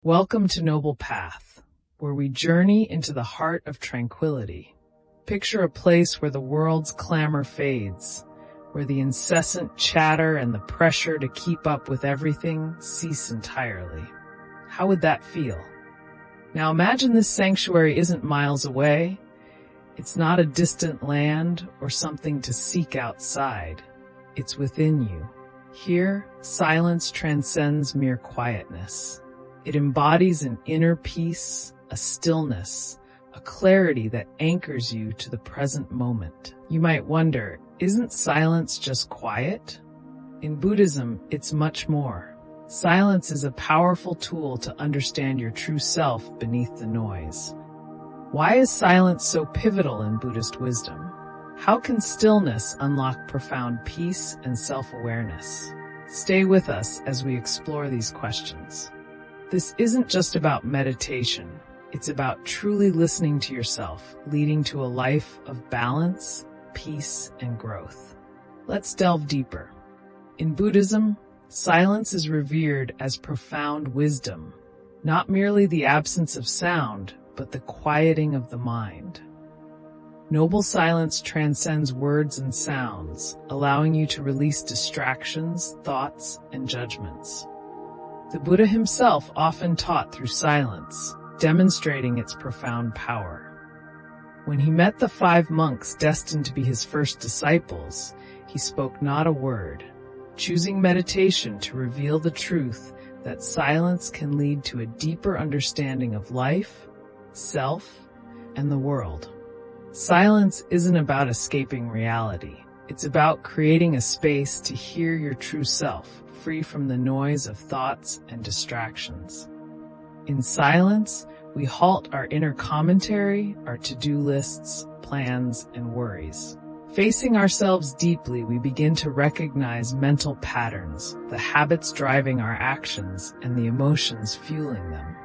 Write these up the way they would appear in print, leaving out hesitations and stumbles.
Welcome to Noble Path, where we journey into the heart of tranquility. Picture a place where the world's clamor fades, where the incessant chatter and the pressure to keep up with everything cease entirely. How would that feel? Now imagine this sanctuary isn't miles away. It's not a distant land or something to seek outside. It's within you. Here, silence transcends mere quietness. It embodies an inner peace, a stillness, a clarity that anchors you to the present moment. You might wonder, isn't silence just quiet? In Buddhism, it's much more. Silence is a powerful tool to understand your true self beneath the noise. Why is silence so pivotal in Buddhist wisdom? How can stillness unlock profound peace and self-awareness? Stay with us as we explore these questions. This isn't just about meditation. It's about truly listening to yourself, leading to a life of balance, peace, and growth. Let's delve deeper. In Buddhism, silence is revered as profound wisdom, not merely the absence of sound, but the quieting of the mind. Noble silence transcends words and sounds, allowing you to release distractions, thoughts, and judgments. The Buddha himself often taught through silence, demonstrating its profound power. When he met the 5 monks destined to be his first disciples, he spoke not a word, choosing meditation to reveal the truth that silence can lead to a deeper understanding of life, self, and the world. Silence isn't about escaping reality. It's about creating a space to hear your true self, free from the noise of thoughts and distractions. In silence, we halt our inner commentary, our to-do lists, plans, and worries. Facing ourselves deeply, we begin to recognize mental patterns, the habits driving our actions, and the emotions fueling them.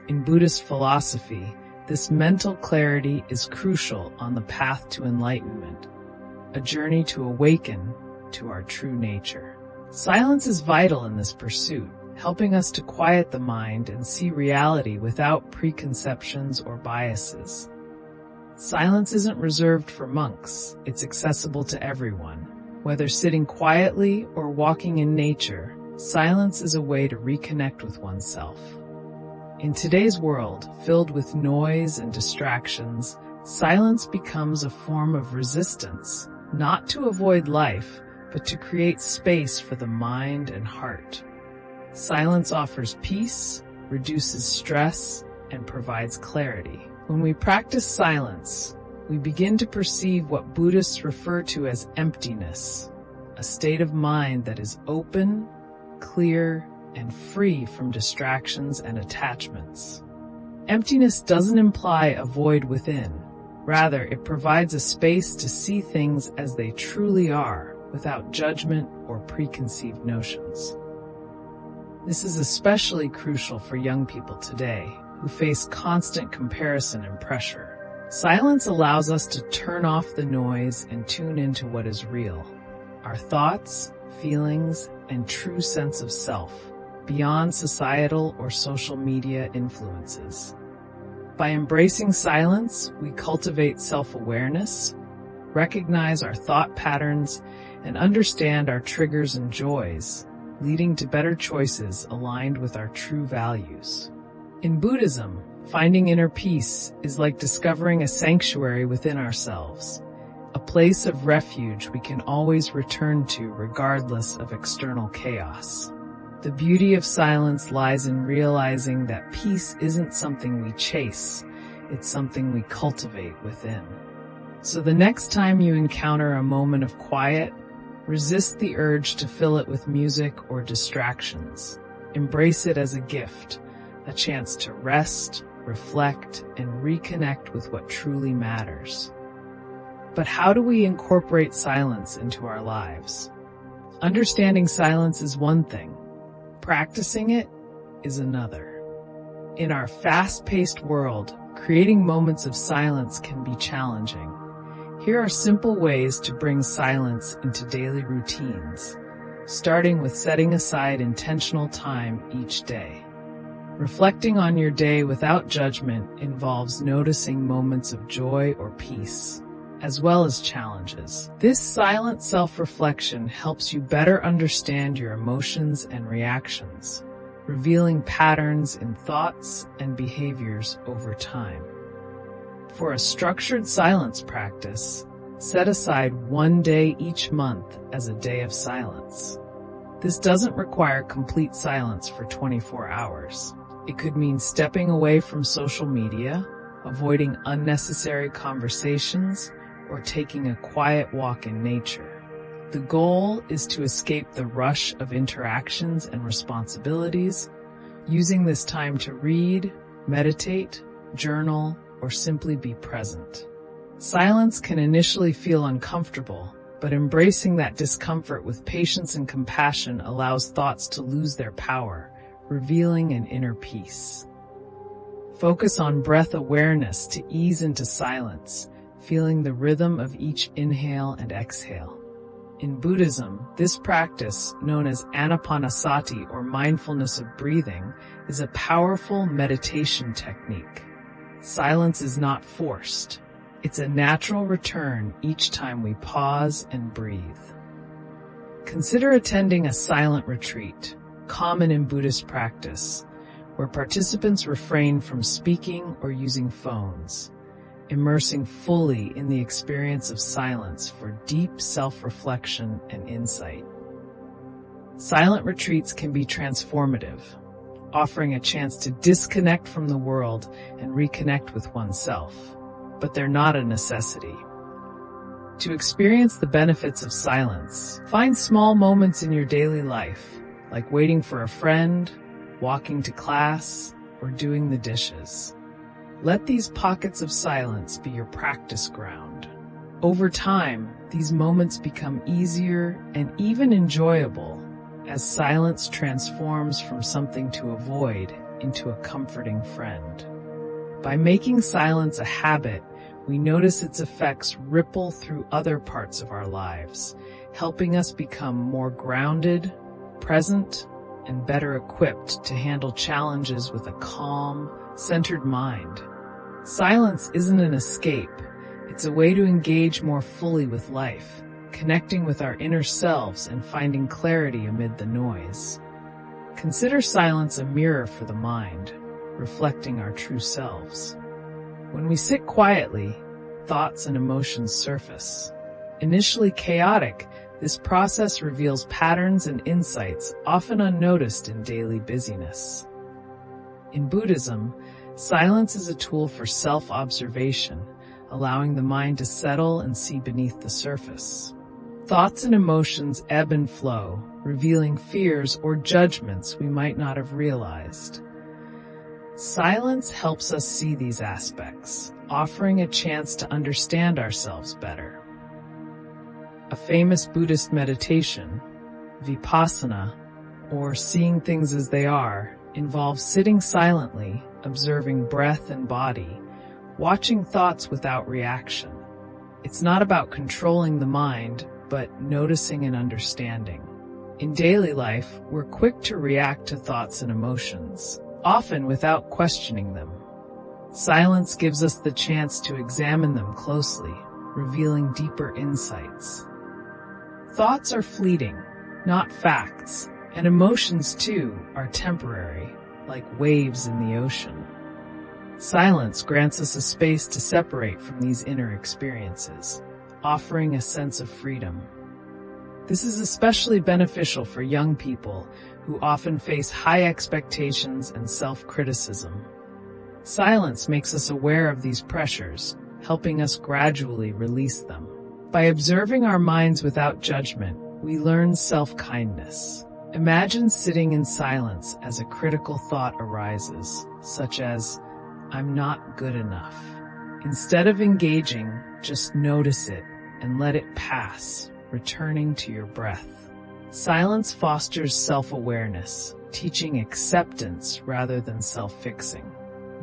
In Buddhist philosophy, this mental clarity is crucial on the path to enlightenment, a journey to awaken to our true nature. Silence is vital in this pursuit, helping us to quiet the mind and see reality without preconceptions or biases. Silence isn't reserved for monks. It's accessible to everyone. Whether sitting quietly or walking in nature, silence is a way to reconnect with oneself. In today's world, filled with noise and distractions, silence becomes a form of resistance, not to avoid life, but to create space for the mind and heart. Silence offers peace, reduces stress, and provides clarity. When we practice silence, we begin to perceive what Buddhists refer to as emptiness, a state of mind that is open, clear, and free from distractions and attachments. Emptiness doesn't imply a void within. Rather, it provides a space to see things as they truly are, without judgment or preconceived notions. This is especially crucial for young people today, who face constant comparison and pressure. Silence allows us to turn off the noise and tune into what is real, our thoughts, feelings, and true sense of self, beyond societal or social media influences. By embracing silence, we cultivate self-awareness, recognize our thought patterns, and understand our triggers and joys, leading to better choices aligned with our true values. In Buddhism, finding inner peace is like discovering a sanctuary within ourselves, a place of refuge we can always return to regardless of external chaos. The beauty of silence lies in realizing that peace isn't something we chase, it's something we cultivate within. So the next time you encounter a moment of quiet, resist the urge to fill it with music or distractions. Embrace it as a gift, a chance to rest, reflect, and reconnect with what truly matters. But how do we incorporate silence into our lives? Understanding silence is one thing. Practicing it is another. In our fast-paced world, creating moments of silence can be challenging. Here are simple ways to bring silence into daily routines, starting with setting aside intentional time each day. Reflecting on your day without judgment involves noticing moments of joy or peace, as well as challenges. This silent self-reflection helps you better understand your emotions and reactions, revealing patterns in thoughts and behaviors over time. For a structured silence practice, set aside one day each month as a day of silence. This doesn't require complete silence for 24 hours. It could mean stepping away from social media, avoiding unnecessary conversations, or taking a quiet walk in nature. The goal is to escape the rush of interactions and responsibilities, using this time to read, meditate, journal, or simply be present. Silence can initially feel uncomfortable, but embracing that discomfort with patience and compassion allows thoughts to lose their power, revealing an inner peace. Focus on breath awareness to ease into silence, feeling the rhythm of each inhale and exhale. In Buddhism, this practice, known as anapanasati or mindfulness of breathing, is a powerful meditation technique. Silence is not forced. It's a natural return each time we pause and breathe. Consider attending a silent retreat, common in Buddhist practice, where participants refrain from speaking or using phones, immersing fully in the experience of silence for deep self-reflection and insight. Silent retreats can be transformative, offering a chance to disconnect from the world and reconnect with oneself, but they're not a necessity. To experience the benefits of silence, find small moments in your daily life, like waiting for a friend, walking to class, or doing the dishes. Let these pockets of silence be your practice ground. Over time, these moments become easier and even enjoyable as silence transforms from something to avoid into a comforting friend. By making silence a habit, we notice its effects ripple through other parts of our lives, helping us become more grounded, present, and better equipped to handle challenges with a calm, centered mind. Silence isn't an escape. It's a way to engage more fully with life, connecting with our inner selves and finding clarity amid the noise. Consider silence a mirror for the mind, reflecting our true selves. When we sit quietly, thoughts and emotions surface. Initially chaotic, this process reveals patterns and insights often unnoticed in daily busyness. In Buddhism, silence is a tool for self-observation, allowing the mind to settle and see beneath the surface. Thoughts and emotions ebb and flow, revealing fears or judgments we might not have realized. Silence helps us see these aspects, offering a chance to understand ourselves better. A famous Buddhist meditation, vipassana, or seeing things as they are, involves sitting silently, observing breath and body, watching thoughts without reaction. It's not about controlling the mind, but noticing and understanding. In daily life, we're quick to react to thoughts and emotions, often without questioning them. Silence gives us the chance to examine them closely, revealing deeper insights. Thoughts are fleeting, not facts, and emotions, too, are temporary, like waves in the ocean. Silence grants us a space to separate from these inner experiences, offering a sense of freedom. This is especially beneficial for young people who often face high expectations and self-criticism. Silence makes us aware of these pressures, helping us gradually release them. By observing our minds without judgment, we learn self-kindness. Imagine sitting in silence as a critical thought arises, such as, "I'm not good enough." Instead of engaging, just notice it and let it pass, returning to your breath. Silence fosters self-awareness, teaching acceptance rather than self-fixing.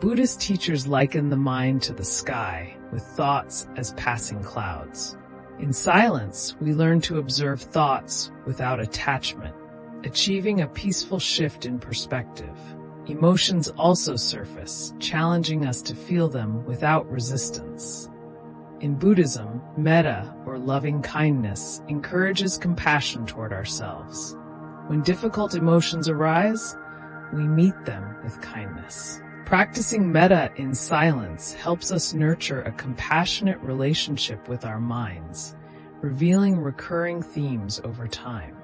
Buddhist teachers liken the mind to the sky, with thoughts as passing clouds. In silence, we learn to observe thoughts without attachment, achieving a peaceful shift in perspective. Emotions also surface, challenging us to feel them without resistance. In Buddhism, metta, or loving kindness, encourages compassion toward ourselves. When difficult emotions arise, we meet them with kindness. Practicing metta in silence helps us nurture a compassionate relationship with our minds, revealing recurring themes over time.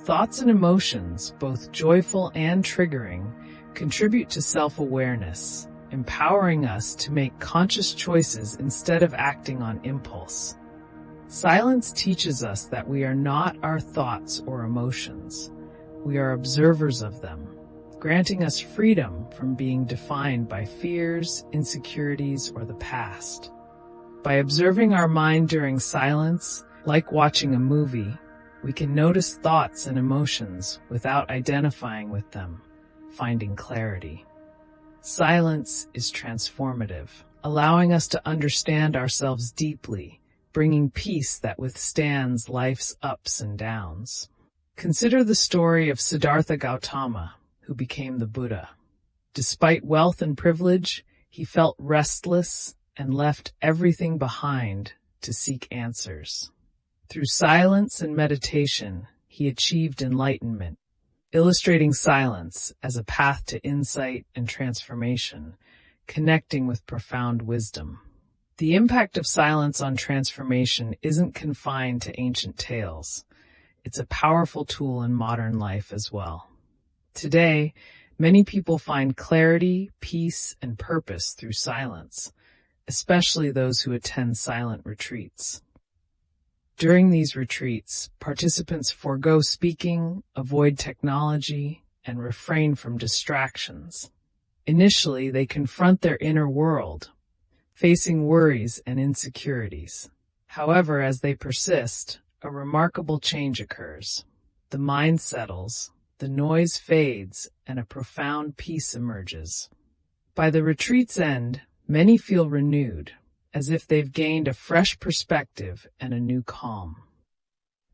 Thoughts and emotions, both joyful and triggering, contribute to self-awareness, empowering us to make conscious choices instead of acting on impulse. Silence teaches us that we are not our thoughts or emotions. We are observers of them, granting us freedom from being defined by fears, insecurities, or the past. By observing our mind during silence, like watching a movie, we can notice thoughts and emotions without identifying with them, finding clarity. Silence is transformative, allowing us to understand ourselves deeply, bringing peace that withstands life's ups and downs. Consider the story of Siddhartha Gautama, who became the Buddha. Despite wealth and privilege, he felt restless and left everything behind to seek answers. Through silence and meditation, he achieved enlightenment, illustrating silence as a path to insight and transformation, connecting with profound wisdom. The impact of silence on transformation isn't confined to ancient tales. It's a powerful tool in modern life as well. Today, many people find clarity, peace, and purpose through silence, especially those who attend silent retreats. During these retreats, participants forego speaking, avoid technology, and refrain from distractions. Initially, they confront their inner world, facing worries and insecurities. However, as they persist, a remarkable change occurs. The mind settles, the noise fades, and a profound peace emerges. By the retreat's end, many feel renewed, as if they've gained a fresh perspective and a new calm.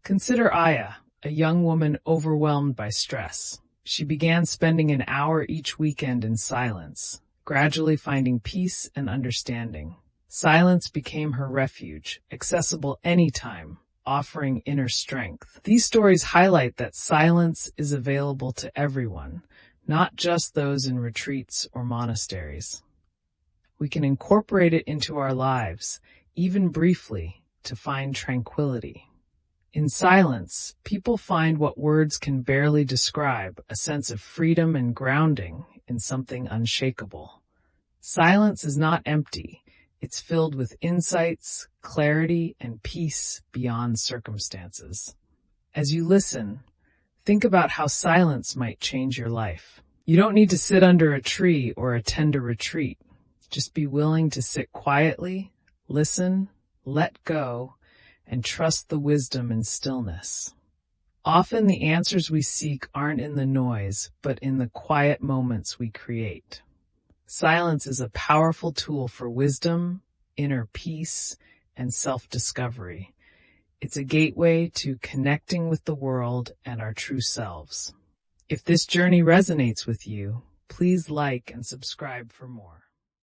Consider Aya, a young woman overwhelmed by stress. She began spending an hour each weekend in silence, gradually finding peace and understanding. Silence became her refuge, accessible anytime, offering inner strength. These stories highlight that silence is available to everyone, not just those in retreats or monasteries. We can incorporate it into our lives, even briefly, to find tranquility. In silence, people find what words can barely describe, a sense of freedom and grounding in something unshakable. Silence is not empty. It's filled with insights, clarity, and peace beyond circumstances. As you listen, think about how silence might change your life. You don't need to sit under a tree or attend a retreat. Just be willing to sit quietly, listen, let go, and trust the wisdom in stillness. Often the answers we seek aren't in the noise, but in the quiet moments we create. Silence is a powerful tool for wisdom, inner peace, and self-discovery. It's a gateway to connecting with the world and our true selves. If this journey resonates with you, please like and subscribe for more.